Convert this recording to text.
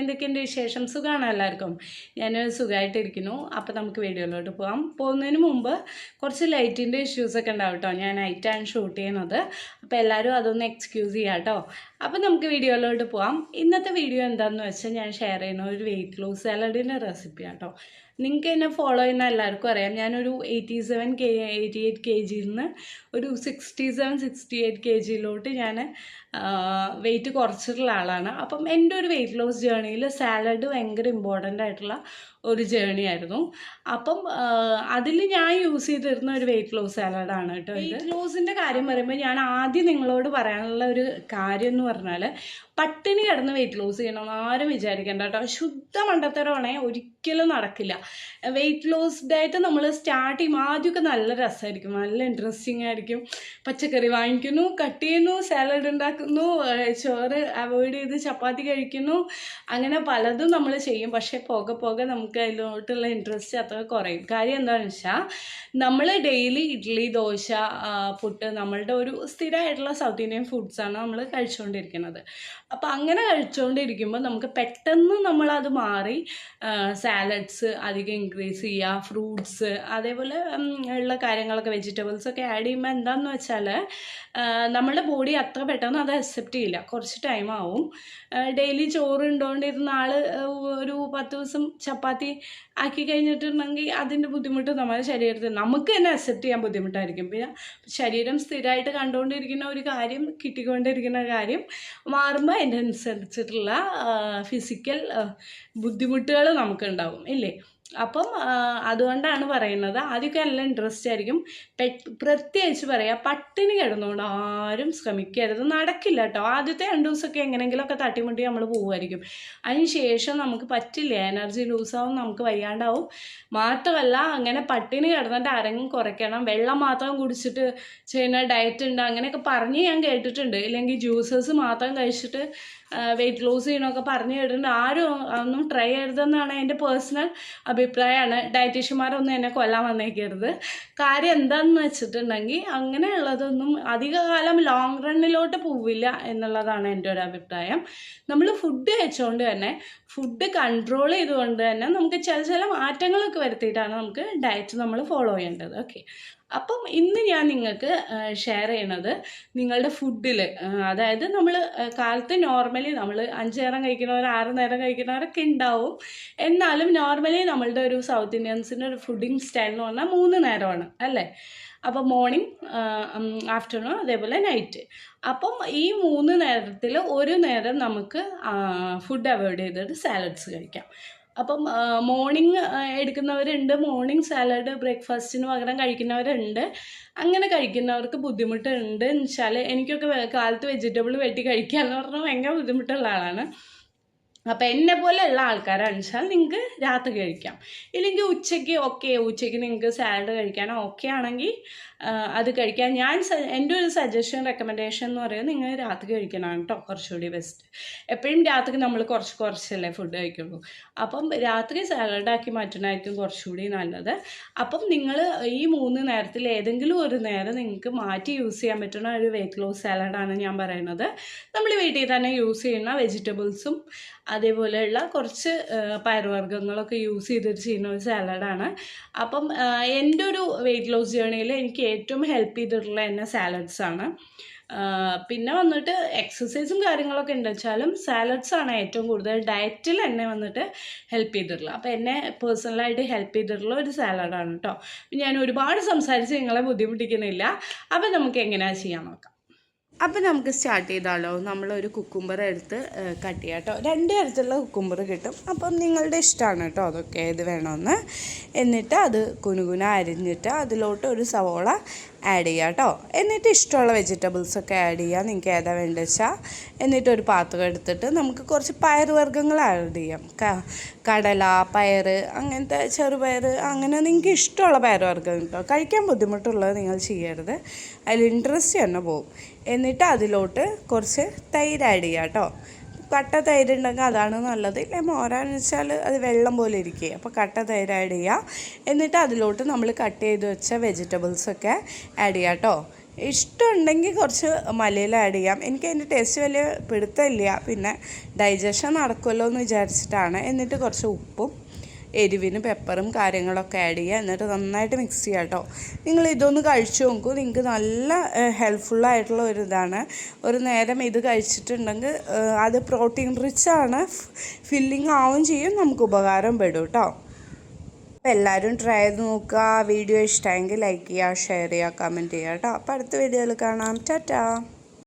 എന്തൊക്കെയുണ്ട് വിശേഷം? സുഖമാണോ എല്ലാവർക്കും? ഞാൻ സുഖമായിട്ടിരിക്കുന്നു. അപ്പോൾ നമുക്ക് വീഡിയോയിലോട്ട് പോകാം. പോകുന്നതിന് മുമ്പ് കുറച്ച് ലൈറ്റിൻ്റെ ഇഷ്യൂസൊക്കെ ഉണ്ടാവും കേട്ടോ. ഞാൻ നൈറ്റാണ് ഷൂട്ട് ചെയ്യുന്നത്. അപ്പോൾ എല്ലാവരും അതൊന്ന് എക്സ്ക്യൂസ് ചെയ്യാം കേട്ടോ. അപ്പോൾ നമുക്ക് വീഡിയോയിലോട്ട് പോകാം. ഇന്നത്തെ വീഡിയോ എന്താണെന്ന് വെച്ചാൽ ഞാൻ ഷെയർ ചെയ്യുന്ന ഒരു വെയിറ്റ് ലോസ് സാലഡിൻ്റെ റെസിപ്പിയാണ് കേട്ടോ. നിങ്ങൾക്ക് എന്നെ ഫോളോ ചെയ്യുന്ന എല്ലാവർക്കും അറിയാം, ഞാനൊരു 88 kgയിൽ നിന്ന് ഒരു 68 kgയിലോട്ട് ഞാൻ വെയിറ്റ് കുറച്ചിട്ടുള്ള ആളാണ്. അപ്പം എൻ്റെ ഒരു വെയിറ്റ് ലോസ് ജേർണിയിൽ സാലഡ് ഭയങ്കര ഇമ്പോർട്ടൻ്റ് ആയിട്ടുള്ള ഒരു ജേർണി ആയിരുന്നു. അപ്പം അതിൽ ഞാൻ യൂസ് ചെയ്തിരുന്ന ഒരു വെയിറ്റ് ലോസ് സാലഡാണ് കേട്ടോ. വെയിറ്റ് ലോസിൻ്റെ കാര്യം പറയുമ്പോൾ ഞാൻ ആദ്യം നിങ്ങളോട് പറയാനുള്ള ഒരു കാര്യം എന്ന് പറഞ്ഞാൽ, പട്ടിണി കിടന്ന് വെയിറ്റ് ലോസ് ചെയ്യണം ആരും വിചാരിക്കേണ്ട കേട്ടോ. ശുദ്ധ മണ്ടത്തരമാണേ, ഒരിക്കലും നടക്കില്ല. വെയിറ്റ് ലോസ് ഡയറ്റ് നമ്മൾ സ്റ്റാർട്ട് ചെയ്യുമ്പോൾ ആദ്യമൊക്കെ നല്ല രസമായിരിക്കും, നല്ല ഇൻട്രസ്റ്റിംഗ് ആയിരിക്കും. പച്ചക്കറി വാങ്ങിക്കുന്നു, കട്ട് ചെയ്യുന്നു, സാലഡ് ഉണ്ടാക്കുന്നു, ചോറ് അവോയ്ഡ് ചെയ്ത് ചപ്പാത്തി കഴിക്കുന്നു, അങ്ങനെ പലതും നമ്മൾ ചെയ്യും. പക്ഷേ പോകെ പോകെ നമുക്ക് അതിലോട്ടുള്ള ഇൻട്രസ്റ്റ് അത്ര കുറയും. കാര്യം എന്താണെന്ന് വെച്ചാൽ, നമ്മൾ ഡെയിലി ഇഡ്ഡലി, ദോശ, പുട്ട്, നമ്മളുടെ ഒരു സ്ഥിരമായിട്ടുള്ള സൗത്ത് ഇന്ത്യൻ ഫുഡ്സാണ് നമ്മൾ കഴിച്ചുകൊണ്ടിരിക്കുന്നത്. അപ്പോൾ അങ്ങനെ കഴിച്ചുകൊണ്ടിരിക്കുമ്പോൾ നമുക്ക് പെട്ടെന്ന് നമ്മളത് മാറി സാലഡ്സ് അധികം ഇൻക്രീസ് ചെയ്യുക, ഫ്രൂട്ട്സ്, അതേപോലെ ഉള്ള കാര്യങ്ങളൊക്കെ, വെജിറ്റബിൾസൊക്കെ ആഡ് ചെയ്യുമ്പോൾ എന്താണെന്ന് വെച്ചാൽ നമ്മുടെ ബോഡി അത്ര പെട്ടെന്ന് അത് അക്സെപ്റ്റ് ചെയ്യില്ല, കുറച്ച് ടൈം ആവും. ഡെയിലി ചോറ് ഉണ്ടോണ്ടിരുന്ന ആൾ ഒരു 10 ദിവസം ചപ്പാത്തി ആക്കി കഴിഞ്ഞിട്ടുണ്ടെങ്കിൽ അതിൻ്റെ ബുദ്ധിമുട്ട് നമ്മുടെ ശരീരത്തിൽ നമുക്ക് തന്നെ അക്സെപ്റ്റ് ചെയ്യാൻ ബുദ്ധിമുട്ടായിരിക്കും. പിന്നെ ശരീരം സ്ഥിരമായിട്ട് കണ്ടുകൊണ്ടിരിക്കുന്ന ഒരു കാര്യം, കിട്ടിക്കൊണ്ടിരിക്കുന്ന കാര്യം മാറുമ്പോൾ അതിൻ്റെ അനുസരിച്ചിട്ടുള്ള ഫിസിക്കൽ ബുദ്ധിമുട്ടുകൾ നമുക്കുണ്ടാവും ഇല്ലേ. അപ്പം അതുകൊണ്ടാണ് പറയുന്നത്, ആദ്യമൊക്കെ നല്ല ഇൻട്രസ്റ്റ് ആയിരിക്കും. പ്രത്യേകിച്ച് പറയാം, പട്ടിണി കിടന്നുകൊണ്ട് ആരും ശ്രമിക്കരുത്, നടക്കില്ല കേട്ടോ. ആദ്യത്തെ 2 ദിവസമൊക്കെ എങ്ങനെയെങ്കിലുമൊക്കെ തട്ടിമുട്ടി നമ്മൾ പോകുമായിരിക്കും. അതിന് ശേഷം നമുക്ക് പറ്റില്ല, എനർജി ലൂസാവും, നമുക്ക് വയ്യാണ്ടാവും. മാത്രമല്ല, അങ്ങനെ പട്ടിണി കിടന്നിട്ട് ആരെങ്കിലും കുറയ്ക്കണം, വെള്ളം മാത്രം കുടിച്ചിട്ട് ചെയ്യുന്ന ഡയറ്റ് ഉണ്ട് അങ്ങനെയൊക്കെ പറഞ്ഞ് ഞാൻ കേട്ടിട്ടുണ്ട്. ഇല്ലെങ്കിൽ ജ്യൂസസ് മാത്രം കഴിച്ചിട്ട് വെയിറ്റ് ലോസ് ചെയ്യണമൊക്കെ പറഞ്ഞു കേട്ടിട്ടുണ്ട്. ആരും ഒന്നും ട്രൈ ചെയ്യരുതെന്നാണ് എൻ്റെ പേഴ്സണൽ അഭിപ്രായമാണ്. ഡയറ്റീഷ്യന്മാരൊന്നും എന്നെ കൊല്ലാൻ വന്നേക്കരുത്. കാര്യം എന്താണെന്ന് വെച്ചിട്ടുണ്ടെങ്കിൽ, അങ്ങനെയുള്ളതൊന്നും അധികകാലം ലോങ് റണ്ണിലോട്ട് പോവില്ല എന്നുള്ളതാണ് എൻ്റെ ഒരു അഭിപ്രായം. നമ്മൾ ഫുഡ് കഴിച്ചുകൊണ്ട് തന്നെ, ഫുഡ് കൺട്രോൾ ചെയ്തുകൊണ്ട് തന്നെ നമുക്ക് ചില മാറ്റങ്ങളൊക്കെ വരുത്തിയിട്ടാണ് നമുക്ക് ഡയറ്റ് നമ്മൾ ഫോളോ ചെയ്യേണ്ടത്. ഓക്കെ, അപ്പം ഇന്ന് ഞാൻ നിങ്ങൾക്ക് ഷെയർ ചെയ്യണത് നിങ്ങളുടെ ഫുഡിൽ, അതായത് നമ്മൾ കാലത്ത് നോർമലി നമ്മൾ 5 നേരം കഴിക്കുന്നവർ, 6 നേരം കഴിക്കുന്നവരൊക്കെ ഉണ്ടാവും. എന്നാലും നോർമലി നമ്മളുടെ ഒരു സൗത്ത് ഇന്ത്യൻസിൻ്റെ ഒരു ഫുഡിങ് സ്റ്റൈൽ എന്ന് പറഞ്ഞാൽ 3 നേരമാണ് അല്ലേ. അപ്പോൾ മോർണിംഗ്, ആഫ്റ്റർനൂൺ, അതേപോലെ നൈറ്റ്. അപ്പം ഈ 3 നേരത്തിൽ ഒരു നേരം നമുക്ക് ഫുഡ് അവോയ്ഡ് ചെയ്തിട്ട് സാലഡ്സ് കഴിക്കാം. അപ്പം മോർണിംഗ് എടുക്കുന്നവരുണ്ട്, മോർണിംഗ് സാലഡ് ബ്രേക്ക്ഫാസ്റ്റിന് പകരം കഴിക്കുന്നവരുണ്ട്. അങ്ങനെ കഴിക്കുന്നവർക്ക് ബുദ്ധിമുട്ടുണ്ട് എന്ന് വെച്ചാൽ, എനിക്കൊക്കെ കാലത്ത് വെജിറ്റബിൾ വെട്ടി കഴിക്കുക എന്ന് പറഞ്ഞാൽ ഭയങ്കര ബുദ്ധിമുട്ടുള്ള ആളാണ്. അപ്പോൾ എന്നെ പോലെയുള്ള ആൾക്കാരാണെന്ന് വെച്ചാൽ നിങ്ങൾക്ക് രാത്രി കഴിക്കാം. ഇല്ലെങ്കിൽ ഉച്ചയ്ക്ക് നിങ്ങൾക്ക് സാലഡ് കഴിക്കാനോ ഓക്കെ ആണെങ്കിൽ അത് കഴിക്കാം. എൻ്റെ ഒരു സജഷൻ, റെക്കമെൻഡേഷൻ എന്ന് പറയുന്നത് നിങ്ങൾ രാത്രി കഴിക്കണമാണ് കേട്ടോ കുറച്ചുകൂടി ബെസ്റ്റ്. എപ്പോഴും രാത്രി നമ്മൾ കുറച്ചല്ലേ ഫുഡ് കഴിക്കുള്ളൂ. അപ്പം രാത്രി സാലഡാക്കി മാറ്റണമായിരിക്കും കുറച്ചുകൂടി നല്ലത്. അപ്പം നിങ്ങൾ ഈ 3 നേരത്തിൽ ഏതെങ്കിലും ഒരു നേരം നിങ്ങൾക്ക് മാറ്റി യൂസ് ചെയ്യാൻ പറ്റുന്ന ഒരു വെയിറ്റ് ലോസ് സാലഡാണ് ഞാൻ പറയുന്നത്. നമ്മൾ വീട്ടിൽ തന്നെ യൂസ് ചെയ്യുന്ന വെജിറ്റബിൾസും അതേപോലെയുള്ള കുറച്ച് പയറുവർഗ്ഗങ്ങളൊക്കെ യൂസ് ചെയ്തിട്ട് ചെയ്യുന്ന ഒരു സാലഡാണ്. അപ്പം എൻ്റെ ഒരു വെയിറ്റ് ലോസ് ജേർണിയിൽ എനിക്ക് ഏറ്റവും ഹെൽപ്പ് ചെയ്തിട്ടുള്ള എന്നെ സാലഡ്സാണ്. പിന്നെ വന്നിട്ട് എക്സസൈസും കാര്യങ്ങളൊക്കെ ഉണ്ട് വെച്ചാലും സാലഡ്സാണ് ഏറ്റവും കൂടുതൽ ഡയറ്റിൽ എന്നെ വന്നിട്ട് ഹെൽപ്പ് ചെയ്തിട്ടുള്ളത്. അപ്പോൾ എന്നെ പേഴ്സണലായിട്ട് ഹെൽപ്പ് ചെയ്തിട്ടുള്ള ഒരു സാലഡാണ് കേട്ടോ. ഞാൻ ഒരുപാട് സംസാരിച്ച് നിങ്ങളെ ബുദ്ധിമുട്ടിക്കുന്നില്ല. അപ്പം നമുക്ക് എങ്ങനെയാണ് ചെയ്യാൻ നോക്കാം. അപ്പം നമുക്ക് സ്റ്റാർട്ട് ചെയ്താലോ. നമ്മളൊരു കുക്കുംബർ എടുത്ത് കട്ട് ചെയ്യാം കേട്ടോ. 2 തരത്തിലുള്ള കുക്കുംബർ കിട്ടും. അപ്പം നിങ്ങളുടെ ഇഷ്ടമാണ് കേട്ടോ അതൊക്കെ ഏത് വേണമെന്ന്. എന്നിട്ട് അത് കുനുകുന അരിഞ്ഞിട്ട് അതിലോട്ട് ഒരു സവോള ആഡ് ചെയ്യുക കേട്ടോ. എന്നിട്ട് ഇഷ്ടമുള്ള വെജിറ്റബിൾസൊക്കെ ആഡ് ചെയ്യുക, നിങ്ങൾക്ക് ഏതാ വേണ്ടത് വെച്ചാൽ. എന്നിട്ടൊരു പാത്രം എടുത്തിട്ട് നമുക്ക് കുറച്ച് പയറുവർഗ്ഗങ്ങൾ ആഡ് ചെയ്യാം. കടല, പയർ, അങ്ങനത്തെ ചെറുപയർ, അങ്ങനെ നിങ്ങൾക്ക് ഇഷ്ടമുള്ള പയറുവർഗ്ഗം കേട്ടോ. കഴിക്കാൻ ബുദ്ധിമുട്ടുള്ളത് നിങ്ങൾ ചെയ്യരുത്, അതിൽ ഇൻട്രസ്റ്റ് തന്നെ പോകും. എന്നിട്ട് അതിലോട്ട് കുറച്ച് തൈര് ആഡ് ചെയ്യുക കേട്ടോ. കട്ട തൈര് ഉണ്ടെങ്കിൽ അതാണ് നല്ലത്. ഇല്ലേ മോരാന്ന് വെച്ചാൽ അത് വെള്ളം പോലെ ഇരിക്കുക. അപ്പോൾ കട്ട തൈര് ആഡ് ചെയ്യുക. എന്നിട്ട് അതിലോട്ട് നമ്മൾ കട്ട് ചെയ്ത് വെച്ച വെജിറ്റബിൾസൊക്കെ ആഡ് ചെയ്യുക കേട്ടോ. ഇഷ്ടമുണ്ടെങ്കിൽ കുറച്ച് മല്ലിയില ആഡ് ചെയ്യാം. എനിക്ക് അതിൻ്റെ ടേസ്റ്റ് വലിയ പിടുത്തമില്ല, പിന്നെ ഡൈജഷൻ നടക്കുമല്ലോ എന്ന് വിചാരിച്ചിട്ടാണ്. എന്നിട്ട് കുറച്ച് ഉപ്പും എരിവിന് പെപ്പറും കാര്യങ്ങളൊക്കെ ആഡ് ചെയ്യുക. എന്നിട്ട് നന്നായിട്ട് മിക്സ് ചെയ്യുക കേട്ടോ. നിങ്ങൾ ഇതൊന്ന് കഴിച്ചു നോക്കൂ, നിങ്ങൾക്ക് നല്ല ഹെൽപ്ഫുള്ളായിട്ടുള്ള ഒരു ഇതാണ്. ഒരു നേരം ഇത് കഴിച്ചിട്ടുണ്ടെങ്കിൽ അത് പ്രോട്ടീൻ റിച്ചാണ്, ഫില്ലിങ് ആവും ചെയ്യും, നമുക്ക് ഉപകാരം പെടും കേട്ടോ. അപ്പോൾ എല്ലാവരും ട്രൈ ചെയ്ത് നോക്കുക. വീഡിയോ ഇഷ്ടമെങ്കിൽ ലൈക്ക് ചെയ്യുക, ഷെയർ ചെയ്യുക, കമൻറ്റ് ചെയ്യുക കേട്ടോ. അപ്പോൾ അടുത്ത വീഡിയോയിൽ കാണാം. ടാറ്റാ.